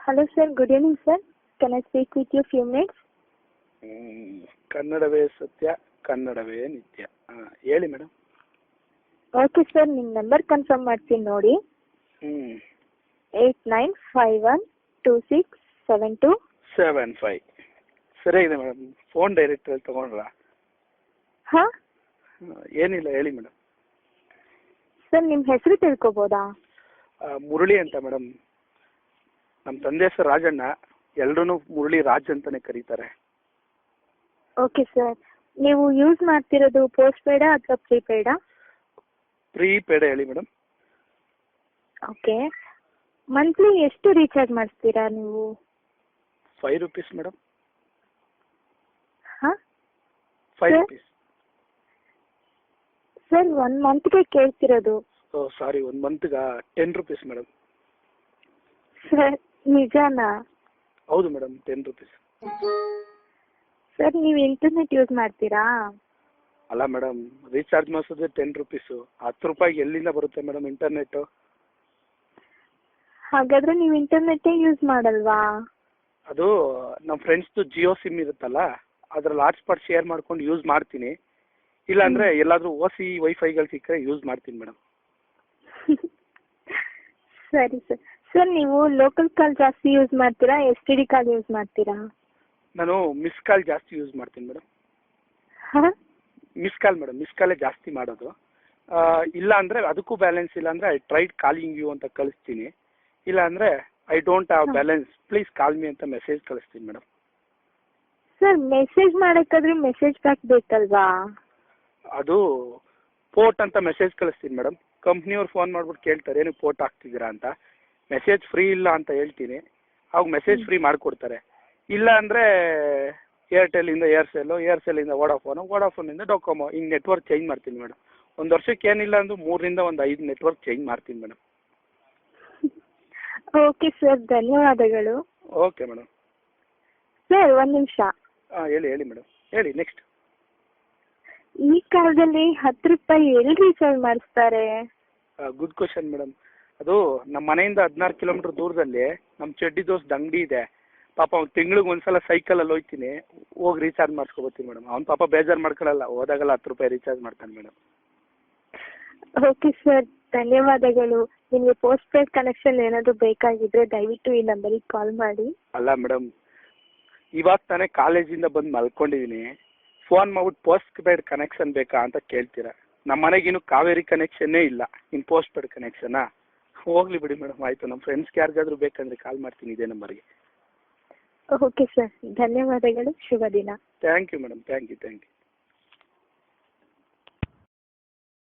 Hello sir, good evening sir. Can I speak with you few minutes? ಕನ್ನಡವೇ ಸತ್ಯ ಕನ್ನಡವೇ ನಿತ್ಯ. ಹೇಳಿ ಮೇಡಮ್. ಓಕೆ ಸರ್, ನಿಮ್ಮ ನಂಬರ್ ಕನ್ಫರ್ಮ್ ಮಾಡ್ತೀನಿ ನೋಡಿ. 8951267275. ಸರಿಯಾಗಿದೆ ಮೇಡಮ್. Phone director ತಗೊಂಡ್ರಾ? ಹಾಂ, ಏನಿಲ್ಲ ಹೇಳಿ ಮೇಡಮ್. ಸರ್ ನಿಮ್ಮ ಹೆಸರು ತಿಳ್ಕೊಬೋದಾ? ಮುರಳಿ ಅಂತ ಮೇಡಮ್. ನಮ್ಮ ತಂದೆ ಹೆಸರು ರಾಜಣ್ಣ, ಎಲ್ರೂ ಮುರಳಿ ರಾಜ್ ಅಂತಾನೆ ಕರೀತಾರೆ. ಓಕೆ ಸರ್, ನೀವು ಯೂಸ್ ಮಾಡ್ತಿರೋದು ಪೋಸ್ಟ್ ಪೇಡಾ ಅಥವಾ ಪ್ರೀಪೇಡಾ? ಪ್ರೀಪೇಡ್ ಹೇಳಿ ಮೇಡಮ್. ಓಕೆ, ಮಂತ್ಲಿ ಎಷ್ಟು ರೀಚಾರ್ಜ್ ಮಾಡಿಸ್ತೀರಾ ನೀವು? ₹5 ಮೇಡಮ್. ಹಾಂ ₹5. ಸರ್ 1 ಮಂತ್ಗೆ ಕೇಳ್ತಿರೋದು. ಸಾರಿ, 1 ಮಂತ್ಗೆ ₹10 ಮೇಡಮ್. ಸರ್ ನಿಜಾನಾ? ಹೌದು ಮೇಡಮ್, ₹10. ಸರ್ ನೀವು ಇಂಟರ್ನೆಟ್ ಯೂಸ್ ಮಾಡ್ತೀರಾ? ಅಲ್ಲ ಮೇಡಮ್, ರೀಚಾರ್ಜ್ ಮಾಡಿಸೋದೇ ₹10. ₹10 ಎಲ್ಲಿಂದ ಬರುತ್ತೆ ಮೇಡಮ್ ಇಂಟರ್ನೆಟ್ಟು? ಹಾಗಾದ್ರೆ ನೀವು ಇಂಟರ್ನೆಟ್ಟೇ ಯೂಸ್ ಮಾಡಲ್ವಾ? ಅದು ನಮ್ಮ ಫ್ರೆಂಡ್ಸ್ದು ಜಿಯೋ ಸಿಮ್ ಇರುತ್ತಲ್ಲ, ಅದ್ರಲ್ಲಿ ಹಾಟ್ಸ್ಪಾಟ್ ಶೇರ್ ಮಾಡ್ಕೊಂಡು ಯೂಸ್ ಮಾಡ್ತೀನಿ. ಇಲ್ಲಾಂದ್ರೆ ಎಲ್ಲಾದರೂ OC ವೈಫೈಗಳು ಸಿಕ್ಕರೆ ಯೂಸ್ ಮಾಡ್ತೀನಿ ಮೇಡಮ್. ಸರಿ ಸರ್. ಸರ್ ನೀವು ಲೋಕಲ್ ಕಾಲ್ ಜಾಸ್ತಿ ಯೂಸ್ ಮಾಡ್ತೀರಾ, STD ಕಾಲ್ ಯೂಸ್ ಮಾಡ್ತೀರಾ? ನಾನು ಮಿಸ್ ಕಾಲ್ ಜಾಸ್ತಿ ಯೂಸ್ ಮಾಡ್ತೀನಿ ಮೇಡಮ್. ಹಾಂ, ಮಿಸ್ ಕಾಲ್ ಮೇಡಮ್, ಮಿಸ್ ಕಾಲೇ ಜಾಸ್ತಿ ಮಾಡೋದು. ಇಲ್ಲ ಅಂದರೆ ಅದಕ್ಕೂ ಬ್ಯಾಲೆನ್ಸ್ ಇಲ್ಲ ಅಂದರೆ ಐ ಟ್ರೈಡ್ ಕಾಲಿಂಗ್ ಯು ಅಂತ ಕಳಿಸ್ತೀನಿ. ಇಲ್ಲ ಅಂದರೆ I don't have balance, please call me ಅಂತ ಮೆಸೇಜ್ ಕಳಿಸ್ತೀನಿ ಮೇಡಮ್. ಸರ್ ಮೆಸೇಜ್ ಮಾಡೋಕ್ಕಾದ್ರೆ ಮೆಸೇಜ್ ಪ್ಯಾಕ್ ಬೇಕಲ್ವಾ? ಅದು ಪೋರ್ಟ್ ಅಂತ ಮೆಸೇಜ್ ಕಳಿಸ್ತೀನಿ ಮೇಡಮ್. ಕಂಪ್ನಿಯವ್ರು ಫೋನ್ ಮಾಡ್ಬಿಟ್ಟು ಕೇಳ್ತಾರೆ ಏನಕ್ಕೆ ಪೋರ್ಟ್ ಹಾಕ್ತಿದ್ದೀರಾ ಅಂತ. ಮೆಸೇಜ್ ಫ್ರೀ ಇಲ್ಲ ಅಂತ ಹೇಳ್ತೀನಿ, ಅವಾಗ ಮೆಸೇಜ್ ಫ್ರೀ ಮಾಡಿಕೊಡ್ತಾರೆ. ಇಲ್ಲ ಅಂದರೆ ಏರ್ಟೆಲ್ಲಿಂದ ಏರ್ಸೆಲ್ಲು, ಏರ್ಸೆಲ್ಲಿಂದ ವೋಡಾಫೋನಿಂದ ಡೊಕೊಮೊ, ಹಿಂಗೆ ನೆಟ್ವರ್ಕ್ ಚೇಂಜ್ ಮಾಡ್ತೀನಿ ಮೇಡಮ್. ಒಂದು ವರ್ಷಕ್ಕೆ ಏನಿಲ್ಲ ಅಂದರೂ 3ರಿಂದ 5 ನೆಟ್ವರ್ಕ್ ಚೇಂಜ್ ಮಾಡ್ತೀನಿ ಮೇಡಮ್. ಓಕೆ ಸರ್, ಧನ್ಯವಾದಗಳು. Okay madam. ಸರ್ 1 ನಿಮಿಷ. ಹೇಳಿ ಮೇಡಮ್, ಹೇಳಿ ನೆಕ್ಸ್ಟ್. ಈ ಕಾಲದಲ್ಲಿ ₹10 ಎಲ್ಲಿ ರೀಚಾರ್ಜ್ ಮಾಡಿಸ್ತಾರೆ? Good question madam. ಅದು ನಮ್ಮ ಮನೆಯಿಂದ 16 ಕಿಲೋಮೀಟರ್ ದೂರದಲ್ಲಿ ನಮ್ಮ ಚಡ್ಡಿ ದೋಸ್ತ ಅಂಗಡಿ ಇದೆ. ಪಾಪ ಅವ್ನು ತಿಂಗ್ಳಿಗೆ ಒಂದ್ಸಲ ಸೈಕಲಲ್ಲಿ ಹೋಗ್ತೀನಿ, ಹೋಗಿ ರೀಚಾರ್ಜ್ ಮಾಡಿಸ್ಕೊಬತ್ತೀನಿ ಮೇಡಮ್. ಅವ್ನು ಪಾಪ ಬೇಜಾರು ಮಾಡ್ಕೊಳ್ಳಲ್ಲ, ಹೋದಾಗಲ್ಲ ₹10 ರೀಚಾರ್ಜ್ ಮಾಡ್ತಾನೆ ಮೇಡಮ್. ಓಕೆ ಸರ್, ಧನ್ಯವಾದಗಳು. ನಿಮಗೆ ಪೋಸ್ಟ್ ಪೇಡ್ ಕನೆಕ್ಷನ್ ಏನಾದರೂ ಬೇಕಾಗಿದ್ರೆ ದಯವಿಟ್ಟು ಈ ನಂಬರಿಗೆ ಕಾಲ್ ಮಾಡಿ. ಅಲ್ಲ ಮೇಡಮ್, ಇವಾಗ ತಾನೇ ಕಾಲೇಜಿಂದ ಬಂದು ಮಲ್ಕೊಂಡಿದ್ದೀನಿ, ಫೋನ್ ಮಾಡ್ಬಿಟ್ಟು ಪೋಸ್ಟ್ ಪೇಡ್ ಕನೆಕ್ಷನ್ ಬೇಕಾ ಅಂತ ಕೇಳ್ತೀರಾ? ನಮ್ಮ ಮನೆಗಿನ್ನೂ ಕಾವೇರಿ ಕನೆಕ್ಷನ್ನೇ ಇಲ್ಲ, ಇನ್ನು ಪೋಸ್ಟ್ ಪೇಡ್ ಕನೆಕ್ಷನಾ? ಹೋಗ್ಲಿ ಬಿಡಿ ಮೇಡಮ್, ಆಯಿತು. ನಮ್ಮ ಫ್ರೆಂಡ್ಸ್ಗೆ ಯಾರಿಗಾದ್ರೂ ಬೇಕಂದ್ರೆ ಕಾಲ್ ಮಾಡ್ತೀನಿ ಇದೇ ನಂಬರ್ಗೆ. ಓಕೆ ಸರ್, ಧನ್ಯವಾದಗಳು. ಶುಭ ದಿನ. Thank you madam, thank you.